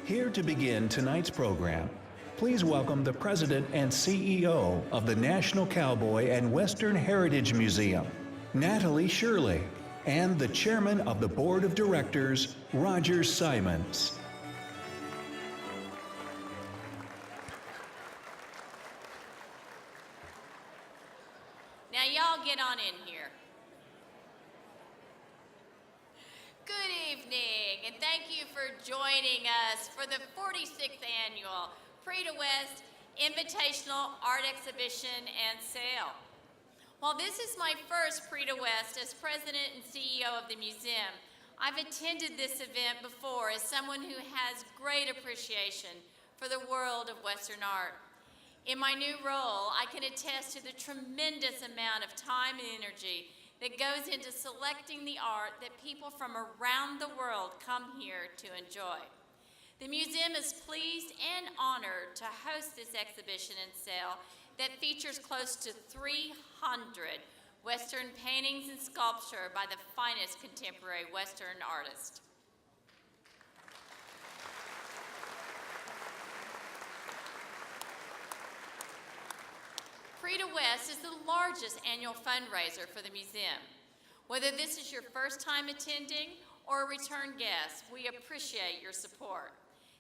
Here to begin tonight's program, please welcome the President and CEO of the National Cowboy and Western Heritage Museum, Natalie Shirley, and the Chairman of the Board of Directors, Roger Simons. Now y'all get on in here. Good evening, and thank you for joining us for the 46th Annual Prix de West Invitational Art Exhibition and Sale. While this is my first Prix de West as President and CEO of the museum, I've attended this event before as someone who has great appreciation for the world of Western art. In my new role, I can attest to the tremendous amount of time and energy that goes into selecting the art that people from around the world come here to enjoy. The museum is pleased and honored to host this exhibition and sale that features close to 300 Western paintings and sculpture by the finest contemporary Western artists. Prix de West is the largest annual fundraiser for the museum. Whether this is your first time attending or a return guest, we appreciate your support.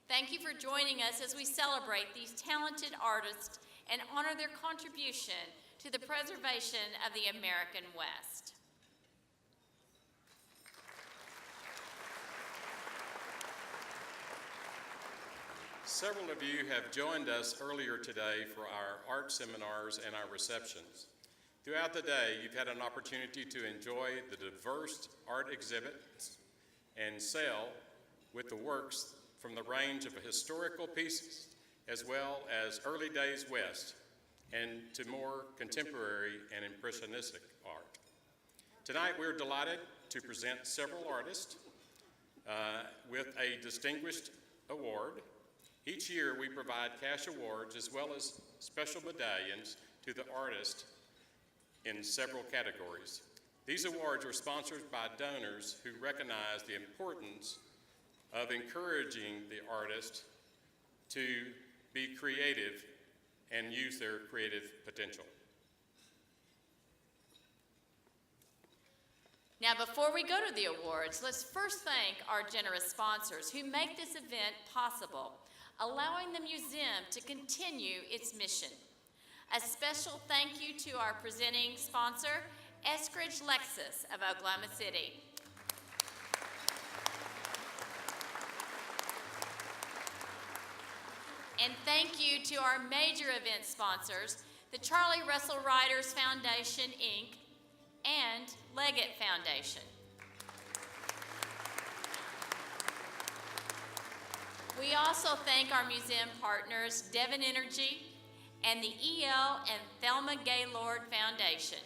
Thank you for joining us as we celebrate these talented artists and honor their contribution to the preservation of the American West. Several of you have joined us earlier today for our art seminars and our receptions. Throughout the day, you've had an opportunity to enjoy the diverse art exhibits and sale with the works from the range of historical pieces, as well as early days West, and to more contemporary and impressionistic art. Tonight, we're delighted to present several artists with a distinguished award. Each year, we provide cash awards as well as special medallions to the artist in several categories. These awards are sponsored by donors who recognize the importance of encouraging the artist to be creative and use their creative potential. Now, before we go to the awards, let's first thank our generous sponsors who make this event possible, allowing the museum to continue its mission. A special thank you to our presenting sponsor, Eskridge Lexus of Oklahoma City. And thank you to our major event sponsors, the Charlie Russell Writers Foundation, Inc., and Leggett Foundation. We also thank our museum partners, Devon Energy, and the E.L. and Thelma Gaylord Foundation.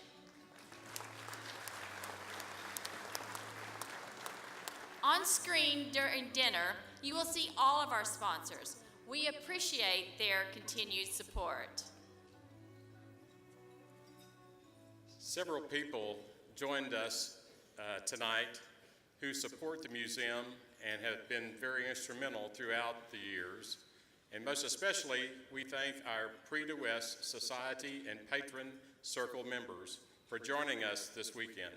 On screen during dinner, you will see all of our sponsors. We appreciate their continued support. Several people joined us tonight who support the museum and have been very instrumental throughout the years. And most especially, we thank our Prix de West Society and Patron Circle members for joining us this weekend.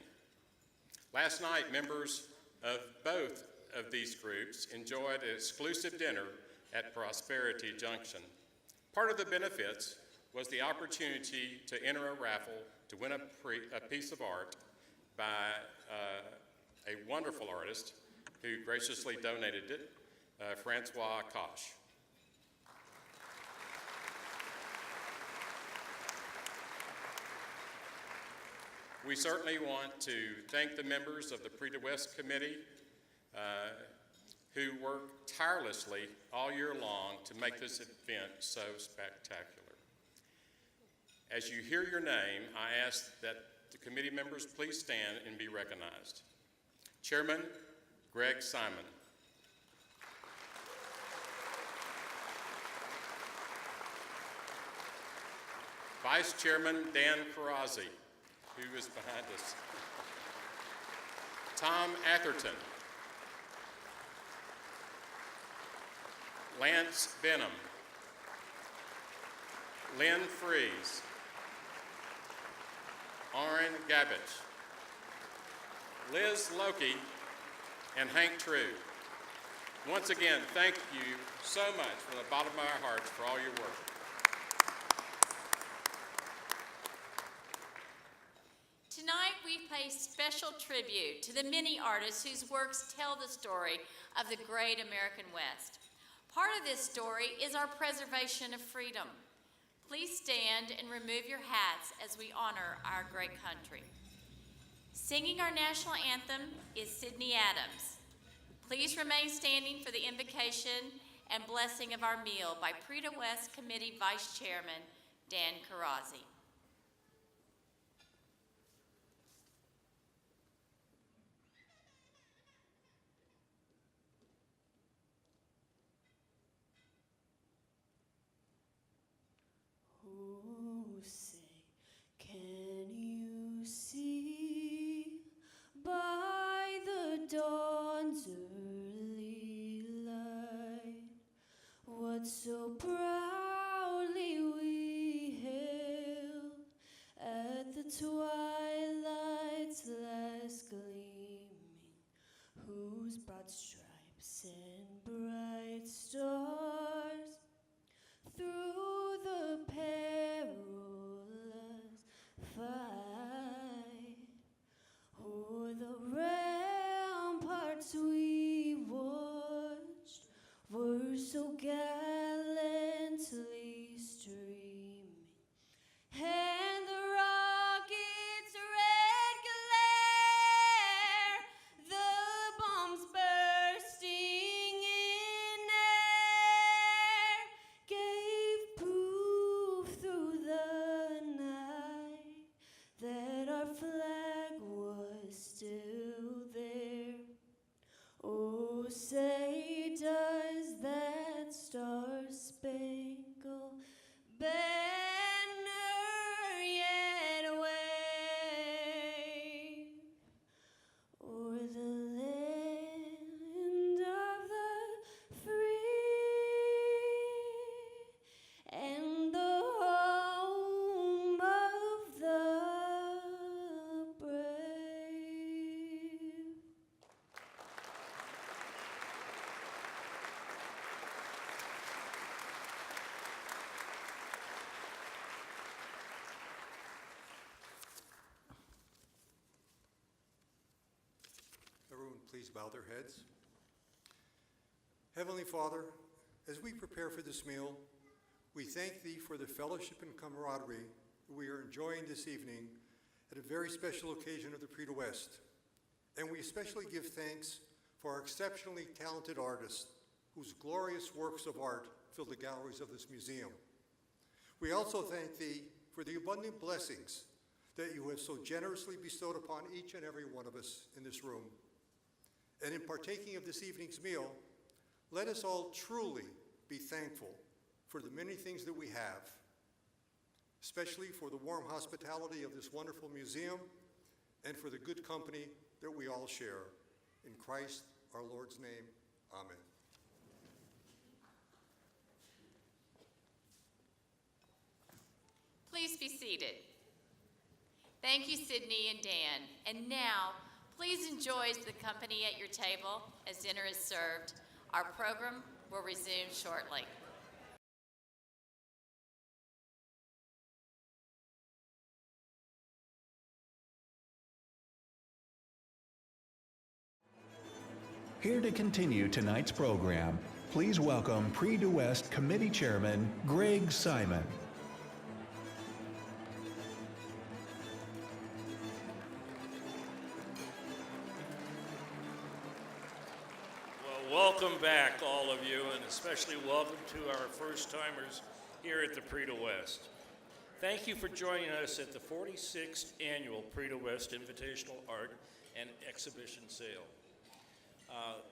Last night, members of both of these groups enjoyed an exclusive dinner at Prosperity Junction. Part of the benefits was the opportunity to enter a raffle to win a piece of art by a wonderful artist who graciously donated it, Francois Koch. We certainly want to thank the members of the Prix de West Committee who work tirelessly all year long to make this event so spectacular. As you hear your name, I ask that the committee members please stand and be recognized. Chairman Greg Simon. Vice Chairman Dan Karazi, who is behind us. Tom Atherton. Lance Benham, Lynn Freeze, Orrin Gabbage, Liz Loki, and Hank True. Once again, thank you so much from the bottom of our hearts for all your work. Tonight, we pay special tribute to the many artists whose works tell the story of the great American West. Part of this story is our preservation of freedom. Please stand and remove your hats as we honor our great country. Singing our national anthem is Sydney Adams. Please remain standing for the invocation and blessing of our meal by Prix de West Committee Vice Chairman Dan Karazi. Oh, say, can you see by the dawn's early light what so proudly we hailed at the twilight's last gleaming, whose broad stripes and bright stars through the perilous fight o'er the ramparts we watched were so gallantly streaming, and the rocket's red glare, the bombs bursting in air, gave proof through the night that our flag was still there. Oh, say does that star-spangled banner yet wave o'er the land of the free and the home of the brave? Everyone, please bow their heads. Heavenly Father, as we prepare for this meal, we thank Thee for the fellowship and camaraderie that we are enjoying this evening at a very special occasion of the Prix de West. And we especially give thanks for our exceptionally talented artists whose glorious works of art fill the galleries of this museum. We also thank Thee for the abundant blessings that You have so generously bestowed upon each and every one of us in this room. And in partaking of this evening's meal, let us all truly be thankful for the many things that we have, especially for the warm hospitality of this wonderful museum and for the good company that we all share. In Christ our Lord's name, amen. Please be seated. Thank you, Sydney and Dan. And now, please enjoy the company at your table as dinner is served. Our program will resume shortly. Here to continue tonight's program, please welcome Prix de West Committee Chairman Greg Simon. Welcome back, all of you, and especially welcome to our first-timers here at the Prix de West. Thank you for joining us at the 46th Annual Prix de West Invitational Art and Exhibition Sale.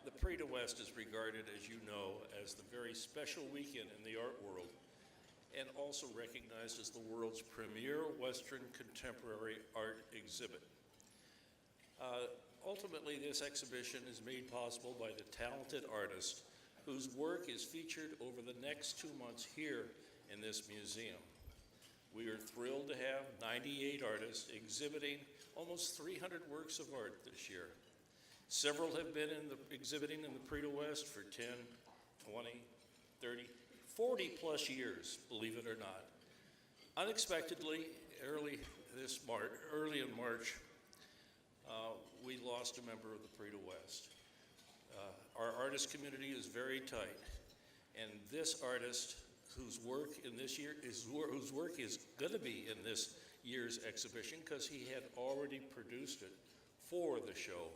The Prix de West is regarded, as you know, as the very special weekend in the art world, and also recognized as the world's premier Western contemporary art exhibit. Ultimately, this exhibition is made possible by the talented artists whose work is featured over the next 2 months here in this museum. We are thrilled to have 98 artists exhibiting almost 300 works of art this year. Several have been exhibiting in the Prix de West for 10, 20, 30, 40 plus years, believe it or not. Unexpectedly, early in March, we lost a member of the Prix de West. Our artist community is very tight, and this artist, whose work is going to be in this year's exhibition, because he had already produced it for the show.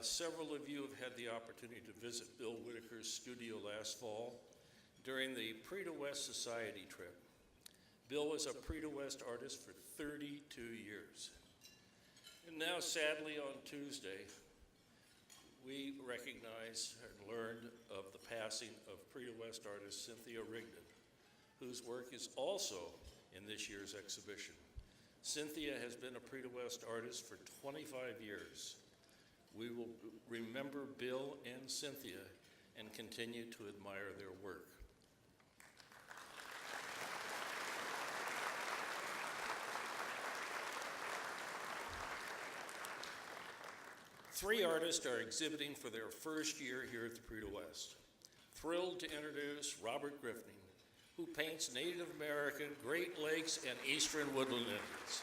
Several of you have had the opportunity to visit Bill Whitaker's studio last fall during the Prix de West Society trip. Bill was a Prix de West artist for 32 years. And now, sadly, on Tuesday, we recognized and learned of the passing of Prix de West artist Cynthia Rigdon, whose work is also in this year's exhibition. Cynthia has been a Prix de West artist for 25 years. We will remember Bill and Cynthia and continue to admire their work. Three artists are exhibiting for their first year here at the Prix de West. Thrilled to introduce Robert Griffin, who paints Native American, Great Lakes, and Eastern Woodland Indians.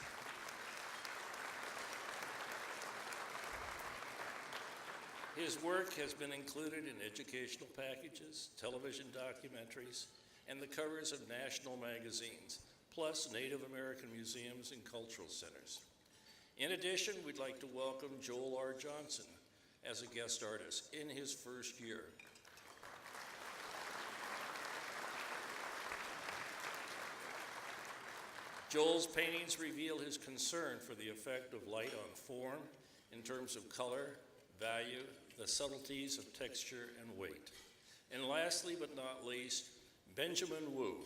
His work has been included in educational packages, television documentaries, and the covers of national magazines, plus Native American museums and cultural centers. In addition, we'd like to welcome Joel R. Johnson as a guest artist in his first year. Joel's paintings reveal his concern for the effect of light on form in terms of color, value, the subtleties of texture and weight. And lastly but not least, Benjamin Wu.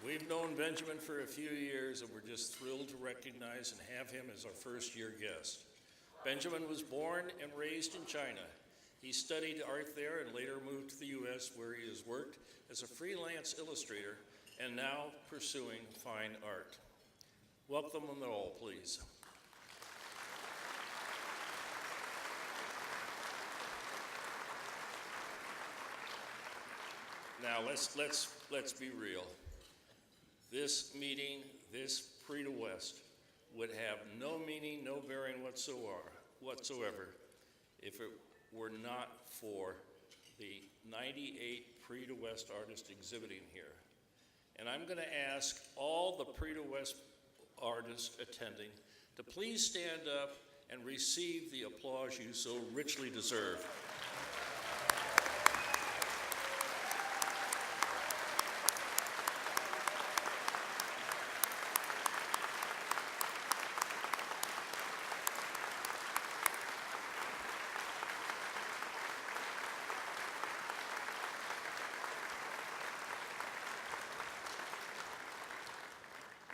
We've known Benjamin for a few years, and we're just thrilled to recognize and have him as our first-year guest. Benjamin was born and raised in China. He studied art there and later moved to the U.S., where he has worked as a freelance illustrator and now pursuing fine art. Welcome them all, please. Now let's be real. This meeting, this Prix de West, would have no meaning, no bearing whatsoever if it were not for the 98 Prix de West artists exhibiting here. And I'm going to ask all the Prix de West artists attending to please stand up and receive the applause you so richly deserve.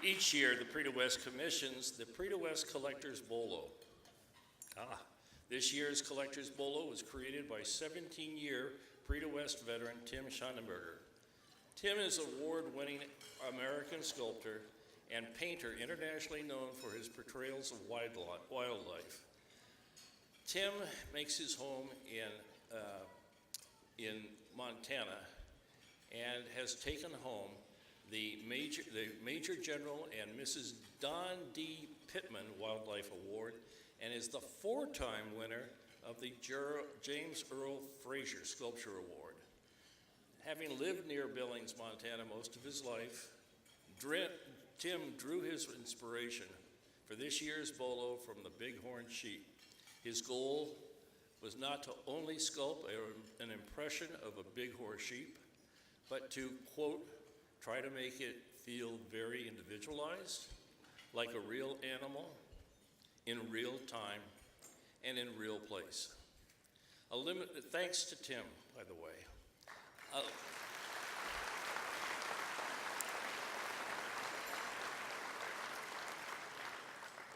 Each year, the Prix de West commissions the Prix de West Collector's Bolo. This year's Collector's Bolo was created by 17-year Prix de West veteran Tim Schonenberger. Tim is an award-winning American sculptor and painter internationally known for his portrayals of wildlife. Tim makes his home in Montana and has taken home the Major General and Mrs. Don D. Pittman Wildlife Award, and is the 4-time winner of the James Earl Fraser Sculpture Award. Having lived near Billings, Montana most of his life, Tim drew his inspiration for this year's bolo from the bighorn sheep. His goal was not to only sculpt an impression of a bighorn sheep, but to, quote, try to make it feel very individualized, like a real animal, in real time, and in real place. Thanks to Tim, by the way.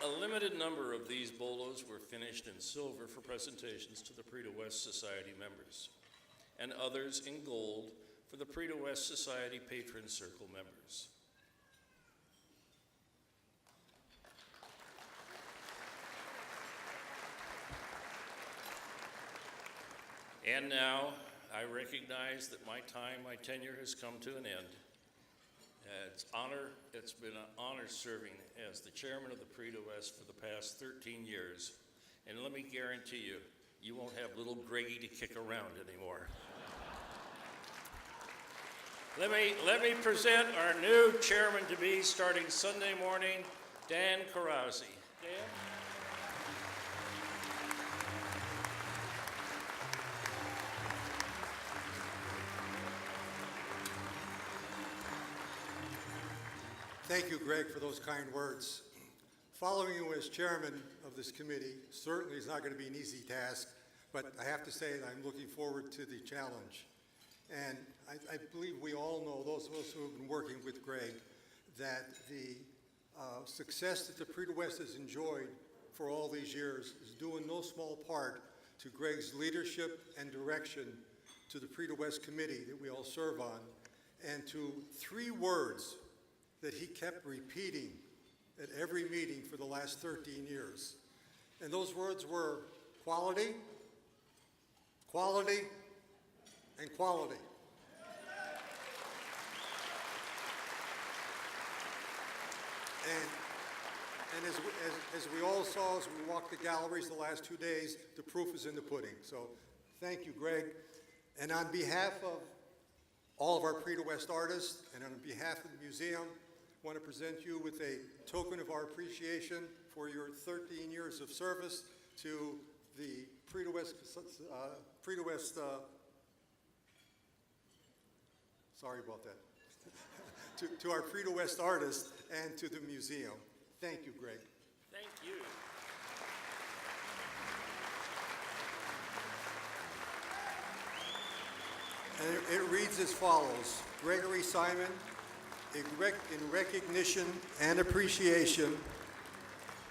A limited number of these bolos were finished in silver for presentations to the Prix de West Society members, and others in gold for the Prix de West Society Patron Circle members. And now, I recognize that my tenure has come to an end. It's been an honor serving as the chairman of the Prix de West for the past 13 years. And let me guarantee you, you won't have little Greggy to kick around anymore. Let me present our new chairman-to-be starting Sunday morning, Dan Carazzi. Dan? Thank you, Greg, for those kind words. Following you as chairman of this committee certainly is not going to be an easy task, but I have to say that I'm looking forward to the challenge. And I believe we all know, those of us who have been working with Greg, that the success that the Prix de West has enjoyed for all these years is due in no small part to Greg's leadership and direction to the Prix de West committee that we all serve on, and to 3 words that he kept repeating at every meeting for the last 13 years. And those words were quality, quality, and quality. And as we all saw as we walked the galleries the last 2 days, the proof is in the pudding. So thank you, Greg. And on behalf of all of our Prix de West artists and on behalf of the museum, I want to present you with a token of our appreciation for your 13 years of service to the Prix de West, sorry about that, to our Prix de West artists and to the museum. Thank you, Greg. Thank you. And it reads as follows. Gregory Simon, in recognition and appreciation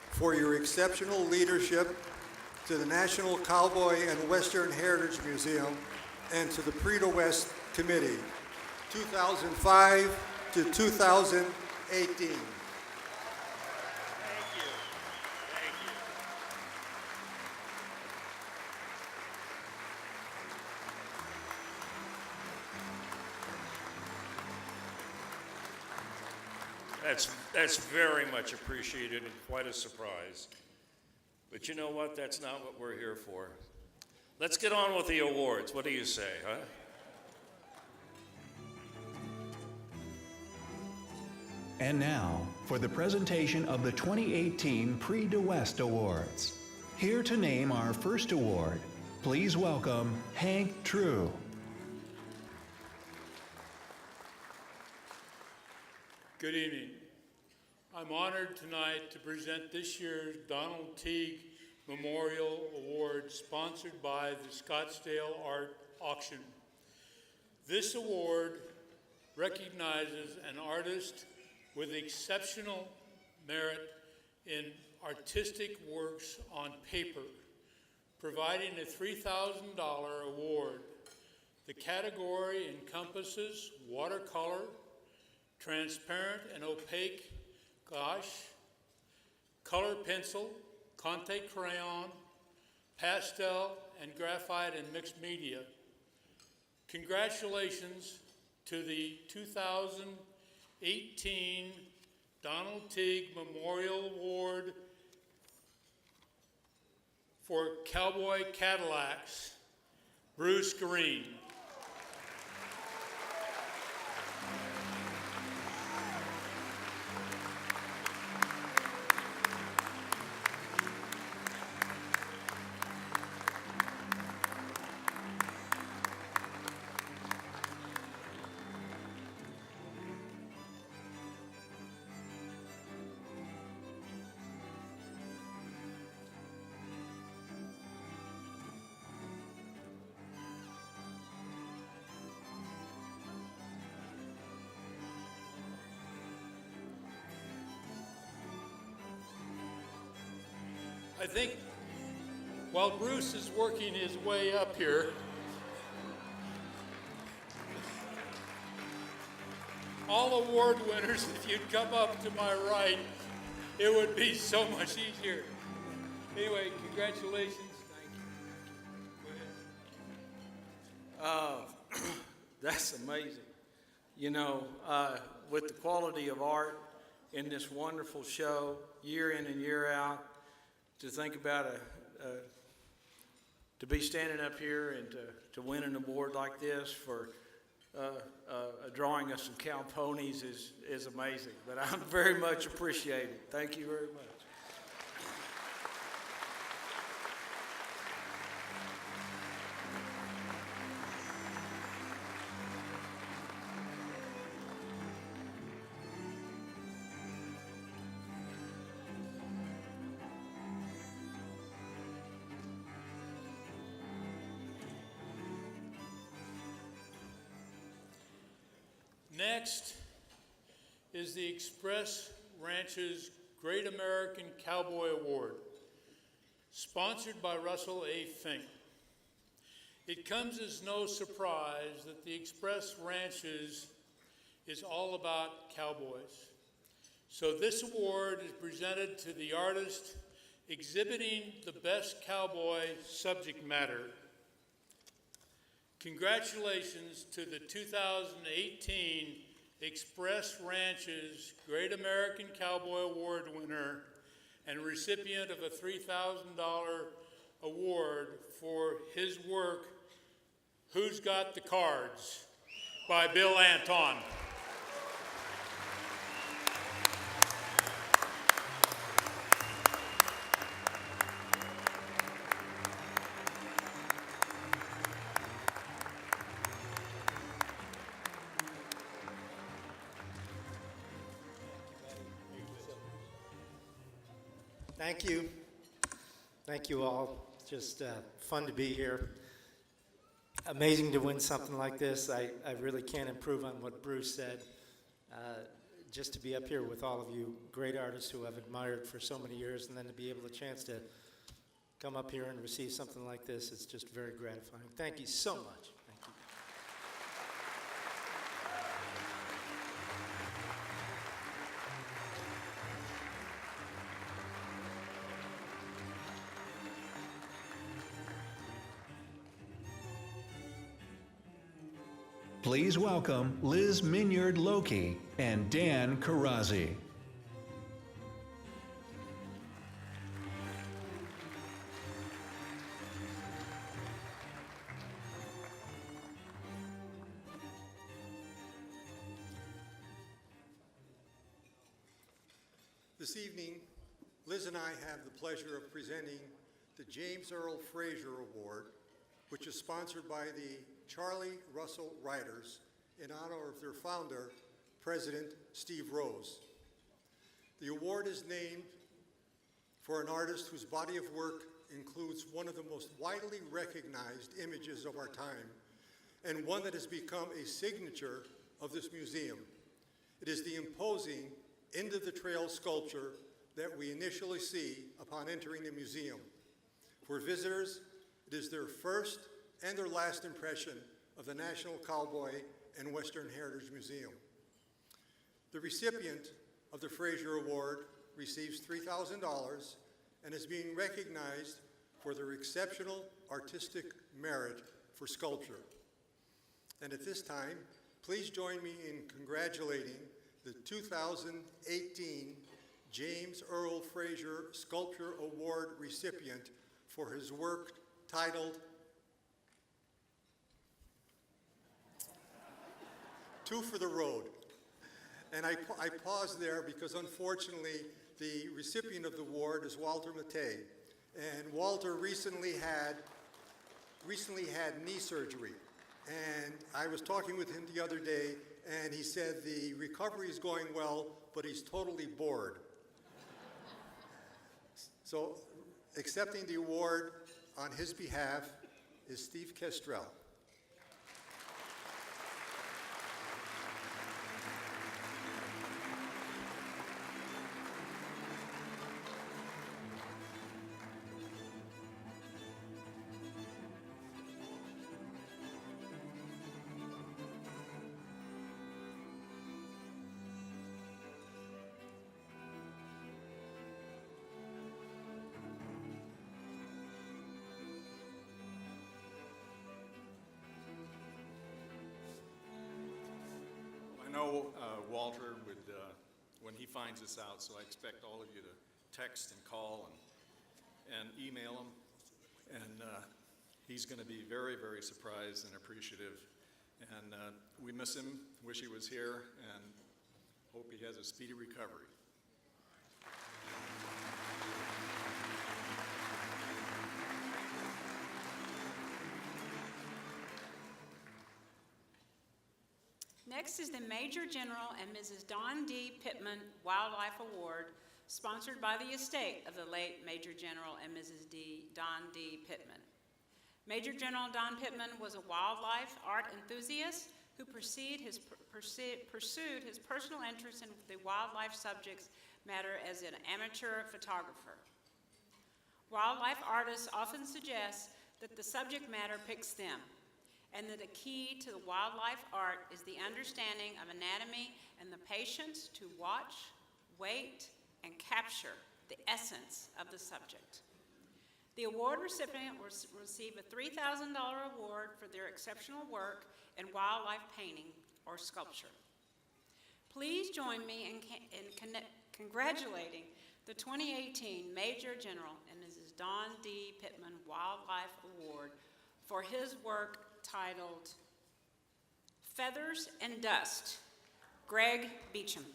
for your exceptional leadership to the National Cowboy and Western Heritage Museum and to the Prix de West Committee, 2005 to 2018. Thank you. Thank you. That's very much appreciated and quite a surprise. But you know what? That's not what we're here for. Let's get on with the awards. What do you say, huh? And now, for the presentation of the 2018 Prix de West Awards. Here to name our first award, please welcome Hank True. Good evening. I'm honored tonight to present this year's Donald Teague Memorial Award sponsored by the Scottsdale Art Auction. This award recognizes an artist with exceptional merit in artistic works on paper, providing a $3,000 award. The category encompasses watercolor, transparent and opaque gouache, color pencil, Conte crayon, pastel, and graphite and mixed media. Congratulations to the 2018 Donald Teague Memorial Award for Cowboy Cadillacs, Bruce Green. I think while Bruce is working his way up here, all award winners, if you'd come up to my right, it would be so much easier. Anyway, congratulations. Thank you. Go ahead. That's amazing. You know, with the quality of art in this wonderful show, year in and year out, to think about to be standing up here and to win an award like this for drawing us some cow ponies is amazing. But I very much appreciate it. Thank you very much. Next is the Express Ranch's Great American Cowboy Award, sponsored by Russell A. Fink. It comes as no surprise that the Express Ranches is all about cowboys. So this award is presented to the artist exhibiting the best cowboy subject matter. Congratulations to the 2018 Express Ranch's Great American Cowboy Award winner and recipient of a $3,000 award for his work, Who's Got the Cards, by Bill Anton. Thank you. Thank you all. Just fun to be here. Amazing to win something like this. I really can't improve on what Bruce said. Just to be up here with all of you great artists who I've admired for so many years, and then to be able a chance to come up here and receive something like this, it's just very gratifying. Thank you so much. Thank you. Please welcome Liz Minyard-Loki and Dan Karazi. This evening, Liz and I have the pleasure of presenting the James Earl Fraser Award, which is sponsored by the Charlie Russell Writers in honor of their founder, President Steve Rose. The award is named for an artist whose body of work includes one of the most widely recognized images of our time and one that has become a signature of this museum. It is the imposing Into the Trail sculpture that we initially see upon entering the museum. For visitors, it is their first and their last impression of the National Cowboy and Western Heritage Museum. The recipient of the Fraser Award receives $3,000 and is being recognized for their exceptional artistic merit for sculpture. And at this time, please join me in congratulating the 2018 James Earl Fraser Sculpture Award recipient for his work titled Two for the Road. And I paused there because unfortunately the recipient of the award is Walter Mattei. And Walter recently had knee surgery. And I was talking with him the other day, and he said the recovery is going well, but he's totally bored. So accepting the award on his behalf is Steve Kestrel. know Walter would, when he finds this out, so I expect all of you to text and call and email him. And he's going to be very, very surprised and appreciative. And we miss him, wish he was here, and hope he has a speedy recovery. Next is the Major General and Mrs. Dawn D. Pittman Wildlife Award, sponsored by the estate of the late Major General and Mrs. Dawn D. Pittman. Major General Don Pittman was a wildlife art enthusiast who pursued his personal interest in the wildlife subjects matter as an amateur photographer. Wildlife artists often suggest that the subject matter picks them, and that a key to the wildlife art is the understanding of anatomy and the patience to watch, wait, and capture the essence of the subject. The award recipient will receive a $3,000 award for their exceptional work in wildlife painting or sculpture. Please join me in congratulating the 2018 Major General and Mrs. Dawn D. Pittman Wildlife Award for his work titled Feathers and Dust, Greg Beecham.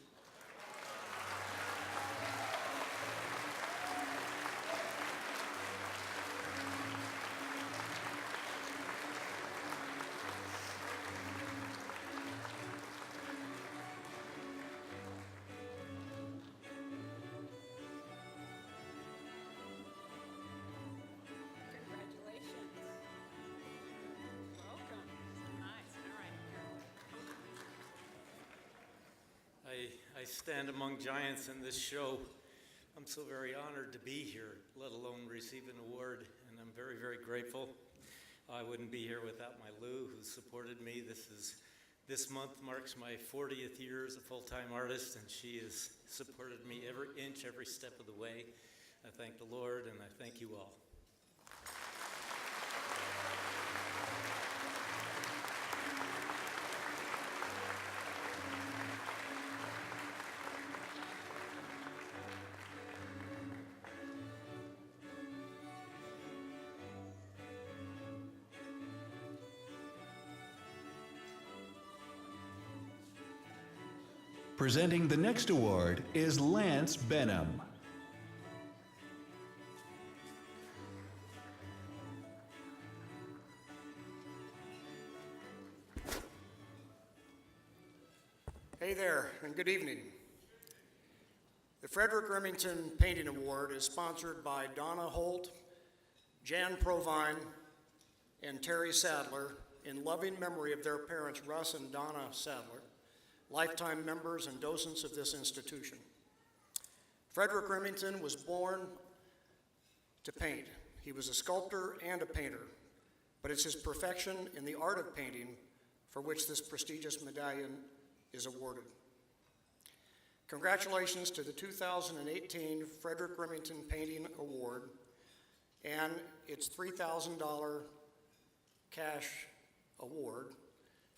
I stand among giants in this show. I'm so very honored to be here, let alone receive an award, and I'm very, very grateful. I wouldn't be here without my Lou, who supported me. This month marks my 40th year as a full-time artist, and she has supported me every inch, every step of the way. I thank the Lord, and I thank you all. Presenting the next award is Lance Benham. Hey there, and good evening. The Frederick Remington Painting Award is sponsored by Donna Holt, Jan Provine, and Terry Sadler in loving memory of their parents, Russ and Donna Sadler, lifetime members and docents of this institution. Frederick Remington was born to paint. He was a sculptor and a painter, but it's his perfection in the art of painting for which this prestigious medallion is awarded. Congratulations to the 2018 Frederick Remington Painting Award and its $3,000 cash award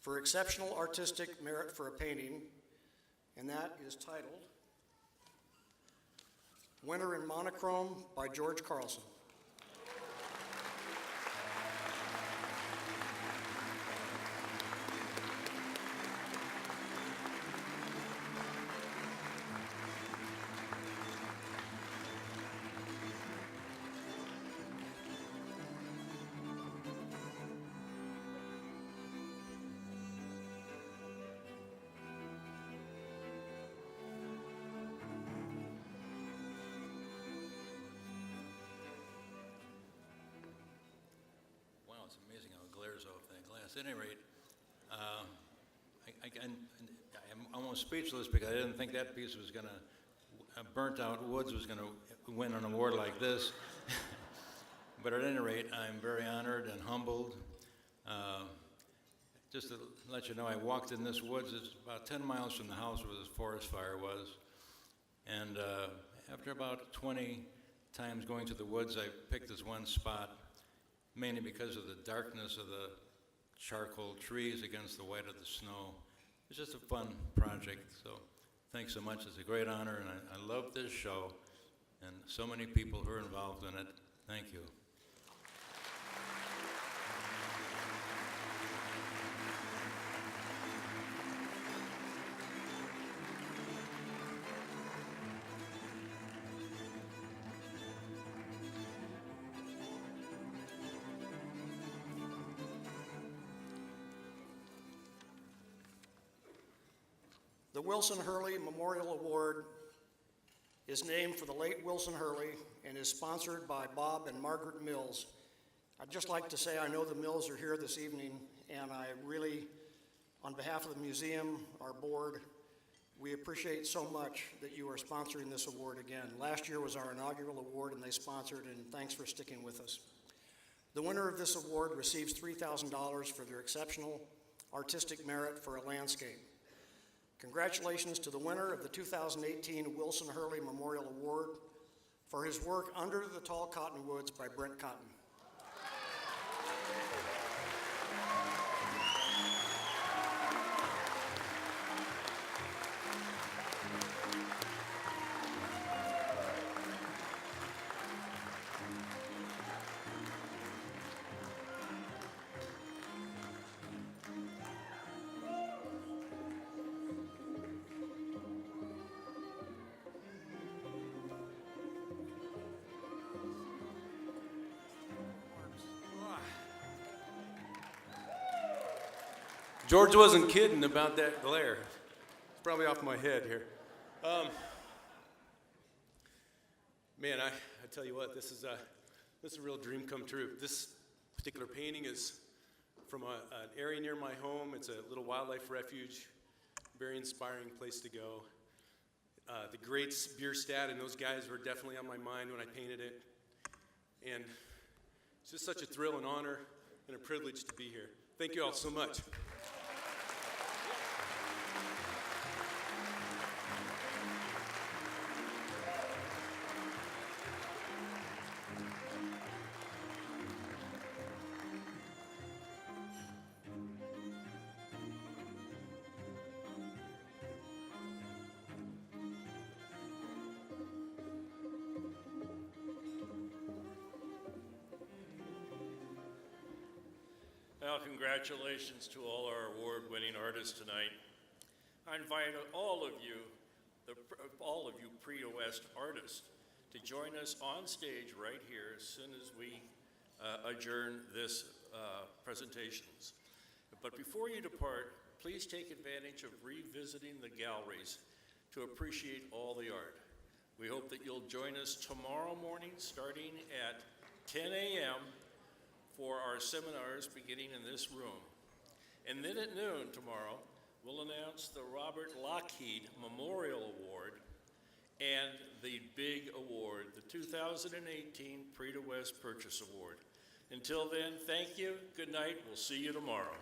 for exceptional artistic merit for a painting, and that is titled Winter in Monochrome by George Carlson. It's amazing how it glares off that glass. At any rate, I'm almost speechless because I didn't think that piece was going to, Burnt Out Woods was going to win an award like this. But at any rate, I'm very honored and humbled. Just to let you know, I walked in this woods. It's about 10 miles from the house where this forest fire was. And after about 20 times going to the woods, I picked this one spot, mainly because of the darkness of the charcoal trees against the white of the snow. it's just a fun project. So thanks so much. It's a great honor, and I love this show and so many people who are involved in it. Thank you. The Wilson Hurley Memorial Award is named for the late Wilson Hurley and is sponsored by Bob and Margaret Mills. I'd just like to say I know the Mills are here this evening, and I really, on behalf of the museum, our board, we appreciate so much that you are sponsoring this award again. Last year was our inaugural award, and they sponsored, and thanks for sticking with us. The winner of this award receives $3,000 for their exceptional artistic merit for a landscape. Congratulations to the winner of the 2018 Wilson Hurley Memorial Award for his work Under the Tall Cottonwoods by Brent Cotton. George wasn't kidding about that glare. It's probably off my head here. Man, I tell you what, this is a real dream come true. This particular painting is from an area near my home. It's a little wildlife refuge, very inspiring place to go. The greats, Bierstadt, and those guys were definitely on my mind when I painted it. And it's just such a thrill and honor and a privilege to be here. Thank you all so much. Well, congratulations to all our award-winning artists tonight. I invite all of you Prix de West artists, to join us on stage right here as soon as we adjourn this presentations. But before you depart, please take advantage of revisiting the galleries to appreciate all the art. We hope that you'll join us tomorrow morning starting at 10 a.m. for our seminars beginning in this room. And then at noon tomorrow, we'll announce the Robert Lockheed Memorial Award and the big award, the 2018 Prix de West Purchase Award. Until then, thank you, good night, we'll see you tomorrow.